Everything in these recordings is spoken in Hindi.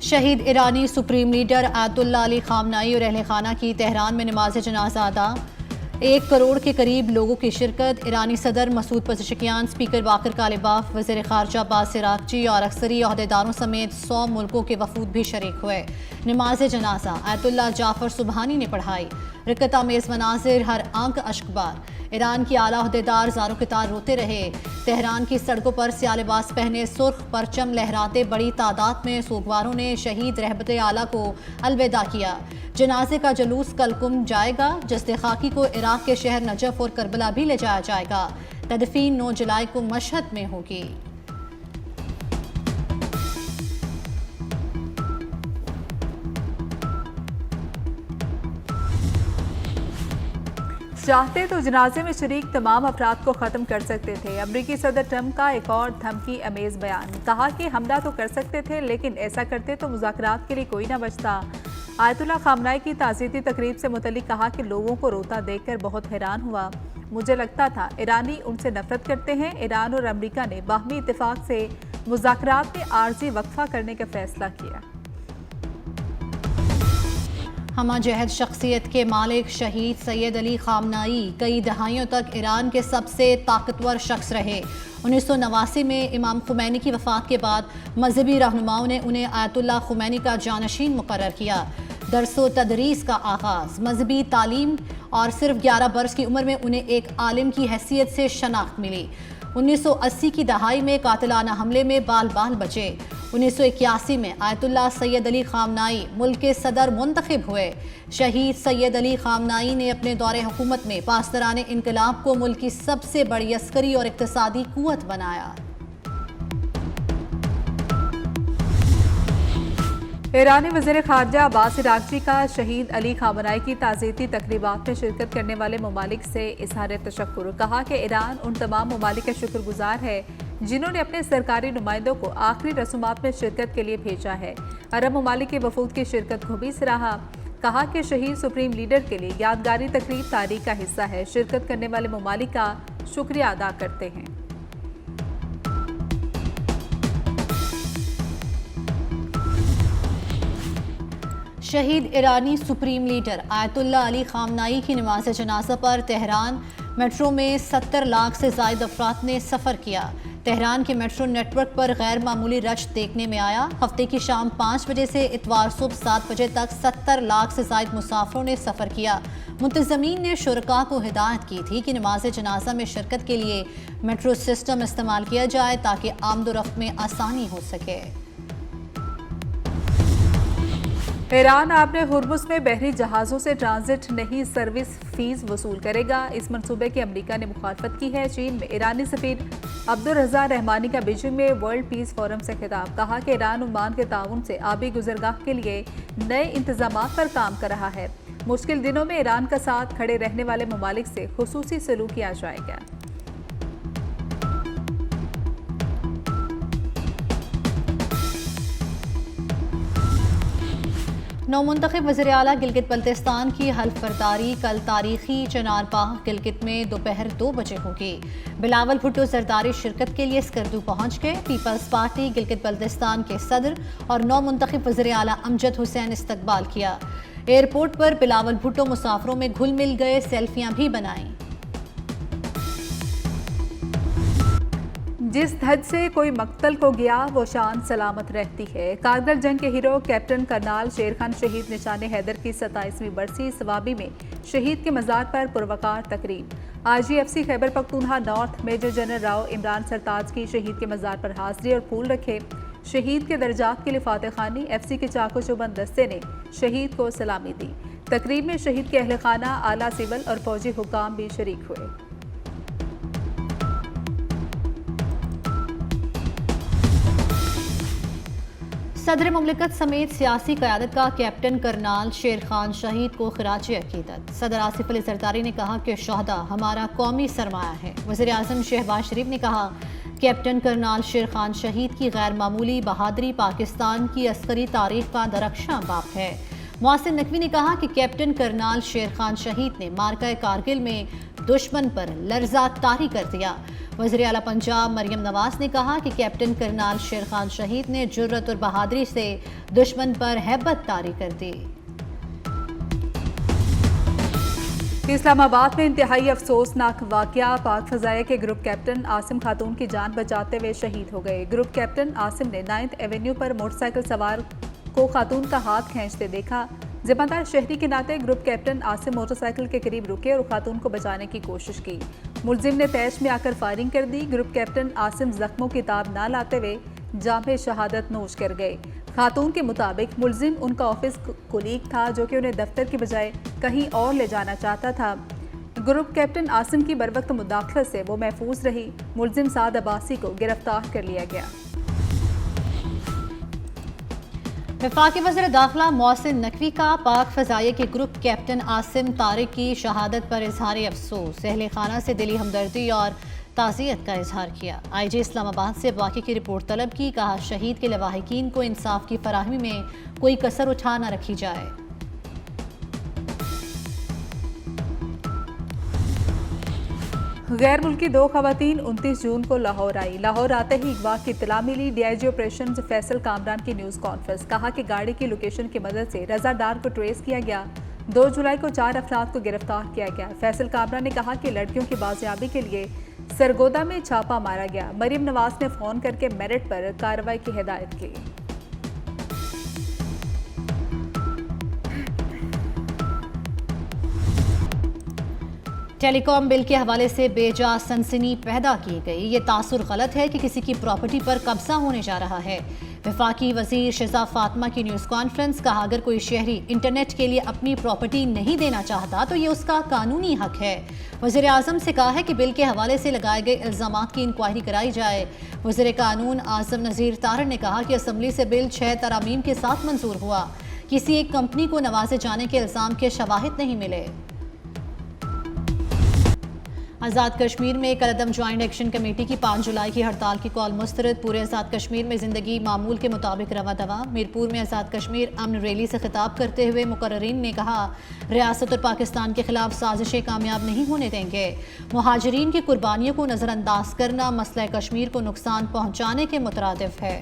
शहीद ईरानी supreme leader Ayatollah Ali Khamenei और अहले खाना की तेहरान में नमाज जनाजा अदा। 1 करोड़ के करीब लोगों की शिरकत। ईरानी सदर मसूद पज़ेशकियान, स्पीकर बाकर कालिबाफ, वज़ीर ख़ारजा अब्बास इराक़ची और अक्सरी अहदेदारों समेत 100 मुल्कों के वफूद भी शरीक हुए। नमाज जनाजा आयतुल्लाह जाफ़र सुबहानी ने पढ़ाई। रिकत आमेज़ मनाजिर, हर आंख अश्कबार। ईरान की आला अहदेदार ज़ारो कितार रोते रहे। तेहरान की सड़कों पर स्याह लिबास पहने सुर्ख परचम लहराते बड़ी तादाद में सोगवारों ने शहीद रहमत आला को अलविदा किया। जनाजे का जुलूस कल कुम जाएगा। जस्द खाकी को इराक के शहर नजफ और करबला भी ले जाया जाएगा। तदफीन 9 जुलाई को मशहद में होगी। चाहते तो जनाजे में शरीक तमाम अफराद को ख़त्म कर सकते थे। अमरीकी सदर ट्रंप का एक और धमकी अमेज़ बयान। कहा कि हमला तो कर सकते थे, लेकिन ऐसा करते तो मुज़ाकरात के लिए कोई ना बचता। आयतुल्लाह खामनाई की ताज़ियती तकरीब से मुतल्लिक कहा कि लोगों को रोता देखकर बहुत हैरान हुआ। मुझे लगता था ईरानी उनसे नफरत करते हैं। ईरान और अमरीका ने बाहमी इत्तेफाक से मुज़ाकरात में आर्जी वक्फा करने का फैसला किया। हमा जहद शख्सियत के मालिक शहीद सैयद अली खामनाई कई दहाइयों तक ईरान के सबसे ताकतवर शख्स रहे। 1989 में इमाम खुमैनी की वफ़ात के बाद मजहबी रहनुमाओं ने उन्हें आयतुल्लाह खुमैनी का जानशीन मुकर्रर किया। दरसो तदरीस का आगाज़, मजहबी तालीम और सिर्फ 11 बरस की उम्र में उन्हें एक आलिम की हैसियत से शनाख्त मिली। 1980 की दहाई में कातिलाना हमले में बाल बाल बचे। 1981 में आयतुल्लाह सैयद अली खामनाई मुल्क के सदर मुंतखब हुए। शहीद सैयद अली खामनाई ने अपने दौरे हुकूमत में पासदारान इनकलाब को मुल्क की सबसे बड़ी अस्करी और इक्तसादी कुव्वत बनाया। ईरानी वज़ीर ख़ारजा अब्बास इराक़ची का शहीद अली खामनाई की ताज़ियती तक़रीबात में शिरकत करने वाले ममालिक से इज़हार तशक्कुर। कहा कि ईरान उन तमाम ममालिक का शुक्रगुजार है जिन्होंने अपने सरकारी नुमाइंदों को आखिरी रसूमात में शिरकत के लिए भेजा है। अरब ममालिक के वफूद की शिरकत को भी सराहा। कहा कि शहीद सुप्रीम लीडर के लिए यादगारी तकरीब तारीख का हिस्सा है। शिरकत करने वाले ममालिक का शुक्रिया अदा करते हैं। शहीद ईरानी supreme leader Ayatollah Ali Khamenei की नमाज जनाजा पर तेहरान मेट्रो में 70 लाख से ज़ायद अफराद ने सफ़र किया। तेहरान के मेट्रो नेटवर्क पर गैर मामूली रश देखने में आया। हफ्ते की शाम 5 बजे से इतवार सुबह 7 बजे तक 70 लाख से ज़ायद मुसाफिरों ने सफ़र किया। मुंतज़मीन ने शुरका को हिदायत की थी कि नमाज जनाजा में शिरकत के लिए मेट्रो सिस्टम इस्तेमाल किया जाए ताकि आमदोरफ्त में आसानी हो सके। ईरान आपने हुर्मुज़ में बहरी जहाज़ों से ट्रांजिट नहीं सर्विस फीस वसूल करेगा। इस मंसूबे की अमरीका ने मुखालफत की है। चीन में ईरानी सफीर अब्दुल रज़ा रहमानी का बीजिंग में वर्ल्ड पीस फोरम से खिताब। कहा कि ईरान ओमान के ताउन से आबी गुजरगाह के लिए नए इंतजामात पर काम कर रहा है। मुश्किल दिनों में ईरान का साथ खड़े रहने वाले ममालिक से खुसूसी सलूक किया जाएगा। नौमुंतखब वज़ीर आला गिलगित बल्तिस्तान की हल्फ बर्दारी कल तारीखी चनारबाग गिलगित में दोपहर 2 बजे होगी। बिलावल भुट्टो जरदारी शिरकत के लिए स्कर्दू पहुंच गए। पीपल्स पार्टी गिलगित बल्तिस्तान के सदर और नौमुंतखब वज़ीर आला अमजद हुसैन इस्तकबाल किया। एयरपोर्ट पर बिलावल भुट्टो मुसाफिरों में घुल मिल गए, सेल्फियां भी बनाई। जिस धज से कोई मक्तल को गया वो शान सलामत रहती है। कारगिल जंग के हीरो कैप्टन करनाल शेर खान शहीद निशाने हैदर की 27वीं बरसी सवाबी में शहीद के मज़ार पर पुरवकार तकरीब। IGFC Khyber Pakhtunkhwa north major general Rao Imran Sartaj की शहीद के मज़ार पर हाजिरी और फूल रखे। शहीद के दर्जात के लिए फातह खानी। एफसी के चाको चौबंद दस्ते ने शहीद को सलामी दी। तकरीब में शहीद के अहल खाना, आला सिविल और फौजी हुकाम भी शरीक हुए। सदर मुमलिकत समेत सियासी क़यादत का कैप्टन करनाल शेर खान शहीद को खिराज अकीदत। सदर आसिफ अली जरदारी ने कहा कि शहदा हमारा कौमी सरमाया है। वज़ीर आज़म शहबाज शरीफ ने कहा कैप्टन करनाल शेर खान शहीद की गैर मामूली बहादुरी पाकिस्तान की अस्करी तारीख का दरख्शां बाप है। मोहसिन नकवी ने कहा कि कैप्टन करनाल शेर खान शहीद ने मार्का कारगिल में दुश्मन पर लर्जा तारी कर दिया। वज़ीर आला पंजाब मरियम नवाज ने कहा कि कैप्टन करनाल शेर खान शहीद ने जुर्रत और बहादुरी से दुश्मन पर हैबत तारी कर दी। इस्लामाबाद में इंतहाई अफसोसनाक वाकया, पाक फजाया के ग्रुप कैप्टन आसिम खातून की जान बचाते हुए शहीद हो गए। ग्रुप कैप्टन आसिम ने 9th एवेन्यू पर मोटरसाइकिल सवार को खातून का हाथ खींचते देखा। जिम्मेदार शहरी के नाते ग्रुप कैप्टन आसिम मोटरसाइकिल के करीब रुके और खातून को बचाने की कोशिश की। मुलजिम ने तैश में आकर फायरिंग कर दी। ग्रुप कैप्टन आसिम जख्मों की ताब ना लाते हुए जामे शहादत नोश कर गए। खातून के मुताबिक मुलजिम उनका ऑफिस कुलीग था जो कि उन्हें दफ्तर की बजाय कहीं और ले जाना चाहता था। ग्रुप कैप्टन आसिम की बरवक्त मुदाखलत से वो महफूज रही। मुलजिम साद अब्बासी को गिरफ्तार कर लिया गया। वफाकी वज़ीर दाखिला मोहसिन नकवी का पाक फजाइया के ग्रुप कैप्टन आसिम तारिक की शहादत पर इजहार अफसोस, अहले खाना से दिली हमदर्दी और ताज़ियत का इजहार किया। IG इस्लामाबाद से वाक़े की रिपोर्ट तलब की। कहा शहीद के लवाहिकीन को इंसाफ की फराहमी में कोई कसर उठा न रखी जाए। गैर मुल्की 2 खवातीन 29 जून को लाहौर आई। लाहौर आते ही अगवा की इत्तला मिली। DIG ऑपरेशन फैसल कामरान की न्यूज़ कॉन्फ्रेंस। कहा कि गाड़ी की लोकेशन की मदद से रजा डार को ट्रेस किया गया। 2 जुलाई को 4 अफराद को गिरफ्तार किया गया। फैसल कामरान ने कहा कि लड़कियों की बाजियाबी के लिए सरगोदा में छापा मारा गया। मरियम नवाज ने फ़ोन करके मेरिट पर कार्रवाई की हिदायत की। टेलीकॉम बिल के हवाले से बेजा सनसनी पैदा की गई। ये तासुर गलत है कि किसी की प्रॉपर्टी पर कब्जा होने जा रहा है। वफाकी वजीर शिजा फातिमा की न्यूज़ कॉन्फ्रेंस। कहा अगर कोई शहरी इंटरनेट के लिए अपनी प्रॉपर्टी नहीं देना चाहता तो ये उसका कानूनी हक है। वज़ीर आज़म से कहा है कि बिल के हवाले से लगाए गए इल्ज़ामात की इंक्वायरी कराई जाए। वज़ीर कानून आज़म नज़ीर तारड़ ने कहा कि असम्बली से बिल 6 तरामीम के साथ मंजूर हुआ। किसी एक कंपनी को नवाजे जाने के इल्ज़ाम के शवाहिद नहीं मिले। आज़ाद कश्मीर में कलअदम ज्वाइंट एक्शन कमेटी की 5 जुलाई की हड़ताल की कॉल मुस्तरद। पूरे आज़ाद कश्मीर में ज़िंदगी मामूल के मुताबिक रवा दवा। मीरपुर में आज़ाद कश्मीर अमन रैली से खिताब करते हुए मुकर्रिरीन ने कहा रियासत और पाकिस्तान के खिलाफ साजिशें कामयाब नहीं होने देंगे। मुहाजिरीन की कुर्बानियों को नज़रअंदाज करना मसला कश्मीर को नुकसान पहुँचाने के मुतरादिफ है।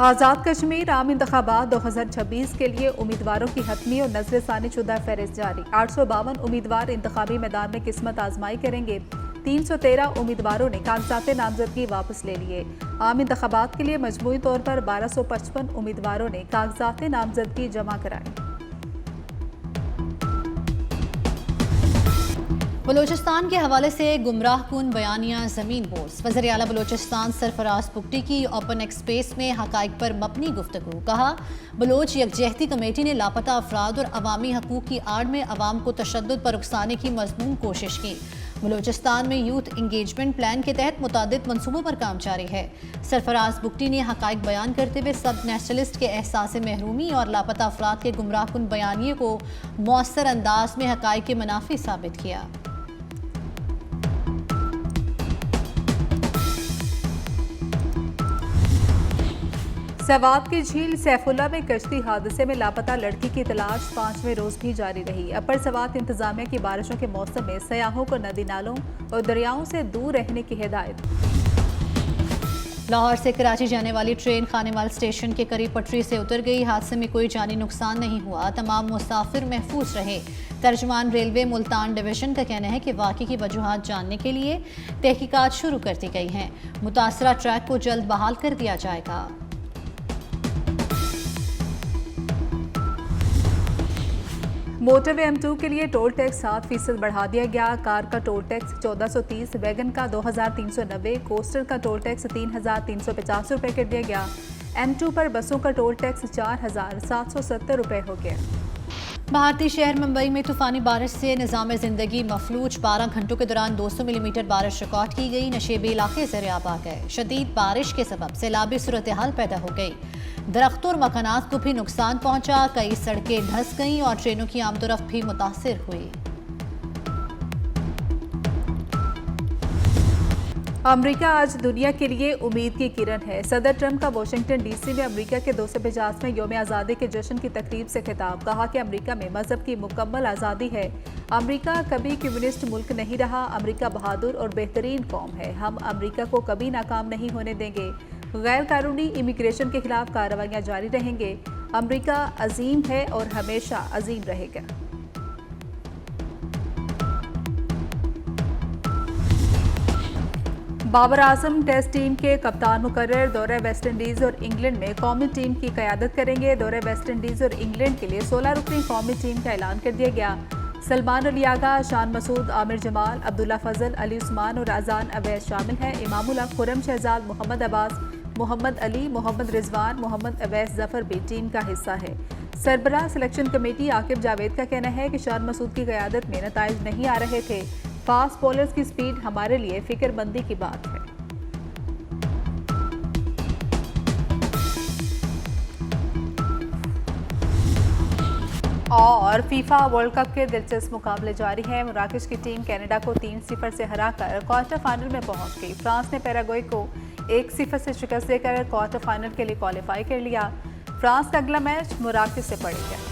आज़ाद कश्मीर आम इंतखाबात 2026 के लिए उम्मीदवारों की हतमी और नजरसानी शुदा फहरिस्त जारी। 852 उम्मीदवार इंतखाबी मैदान में किस्मत आजमाई करेंगे। 313 उम्मीदवारों ने कागजात नामजदगी वापस ले लिए। आम इंतखाबात के लिए मजमूई तौर पर 1255 उम्मीदवारों ने कागजात नामजदगी जमा कराई। बलूचिस्तान के हवाले से गुमराह कुन बयानिया ज़मीन बोर्स। वज़ीर आला बलूचिस्तान सरफराज बुगटी की ओपन एक्सप्रेस में हक़ाइक़ पर मबनी गुफ्तगू। कहा बलोच यकजहती कमेटी ने लापता अफराद और अवामी हकूक़ की आड़ में अवाम को तशद्दुद पर उकसाने की मज़मून कोशिश की। बलूचिस्तान में यूथ इंगेजमेंट प्लान के तहत मुतादिद मनसूबों पर काम जारी है। सरफराज बुगटी ने हक़ाइक़ बयान करते हुए सब नेशनलिस्ट के एहसास महरूमी और लापता अफराद के गुमराह कुन बयानिए को मौसर अंदाज में हक़ाइक़ के मुनाफी साबित किया। सवात की झील सैफुल्ला में कश्ती हादसे में लापता लड़की की तलाश 5वें रोज भी जारी रही। अपर सवात इंतजामिया की बारिशों के मौसम में सयाहों को नदी नालों और दरियाओं से दूर रहने की हिदायत। लाहौर से कराची जाने वाली ट्रेन खानेवाल स्टेशन के करीब पटरी से उतर गई। हादसे में कोई जानी नुकसान नहीं हुआ। तमाम मुसाफिर महफूज रहे। तर्जमान रेलवे मुल्तान डिवीजन का कहना है कि वाक़े की वजूहात जानने के लिए तहकीकात शुरू कर दी गई हैं। मुतासरा ट्रैक को जल्द बहाल कर दिया जाएगा। मोटरवे M2 के लिए टोल टैक्स 7% बढ़ा दिया गया। कार का टोल टैक्स 1430, वैगन का 2390, कोस्टर का टोल टैक्स 3350 रुपये कर दिया गया। M2 पर बसों का टोल टैक्स 4770 रुपये हो गया। भारतीय शहर मुंबई में तूफानी बारिश से निज़ाम ज़िंदगी मफलूज। 12 घंटों के दौरान 200 मिलीमीटर बारिश रिकॉर्ड की गई। नशेबी इलाके ज़रियाब आ गए। शदीद बारिश के सबब सैलाबी सूरत हाल पैदा हो गई। दरख्तों और मकानात को भी नुकसान पहुंचा। कई सड़कें धंस गईं और ट्रेनों की आमदोरफ्त भी मुतासिर हुई। अमेरिका आज दुनिया के लिए उम्मीद की किरण है। सदर ट्रंप का वाशिंगटन डीसी में अमेरिका के 250वें यौम आज़ादी के जश्न की तकरीब से खिताब। कहा कि अमेरिका में मजहब की मुकम्मल आज़ादी है। अमेरिका कभी कम्युनिस्ट मुल्क नहीं रहा। अमेरिका बहादुर और बेहतरीन कौम है। हम अमेरिका को कभी नाकाम नहीं होने देंगे। गैर कानूनी इमिग्रेशन के खिलाफ कार्रवाइयाँ जारी रहेंगे। अमेरिका अजीम है और हमेशा अजीम रहेगा। बाबर आजम टेस्ट टीम के कप्तान मुकर्रर दौरे वेस्ट इंडीज़ और इंग्लैंड में कौमी टीम की क़यादत करेंगे। दौरे वेस्ट इंडीज़ और इंग्लैंड के लिए 16 रुकनी कौमी टीम का ऐलान कर दिया गया। सलमान अली आगा, शान मसूद, आमिर जमाल, अब्दुल्ला फजल, अली उस्मान और अजान अवैस शामिल हैं। इमामुल हक, खुर्रम शहजाद, मोहम्मद अब्बास, मोहम्मद अली, मोहम्मद रिजवान, मोहम्मद अवैस जफर भी टीम का हिस्सा है। सरबराह सिलेक्शन कमेटी आकिब जावेद का कहना है कि शान मसूद की क़यादत में नताइज नहीं आ रहे थे। फास्ट बॉलर्स की स्पीड हमारे लिए फिक्रमंदी की बात है। और फीफा वर्ल्ड कप के दिलचस्प मुकाबले जारी हैं। मराकश की टीम कनाडा को 3-0 से हराकर क्वार्टर फाइनल में पहुंच गई। फ्रांस ने पैराग्वे को 1-0 से शिकस्त देकर क्वार्टर फाइनल के लिए क्वालिफाई कर लिया। फ्रांस का अगला मैच मराकश से पड़ेगा।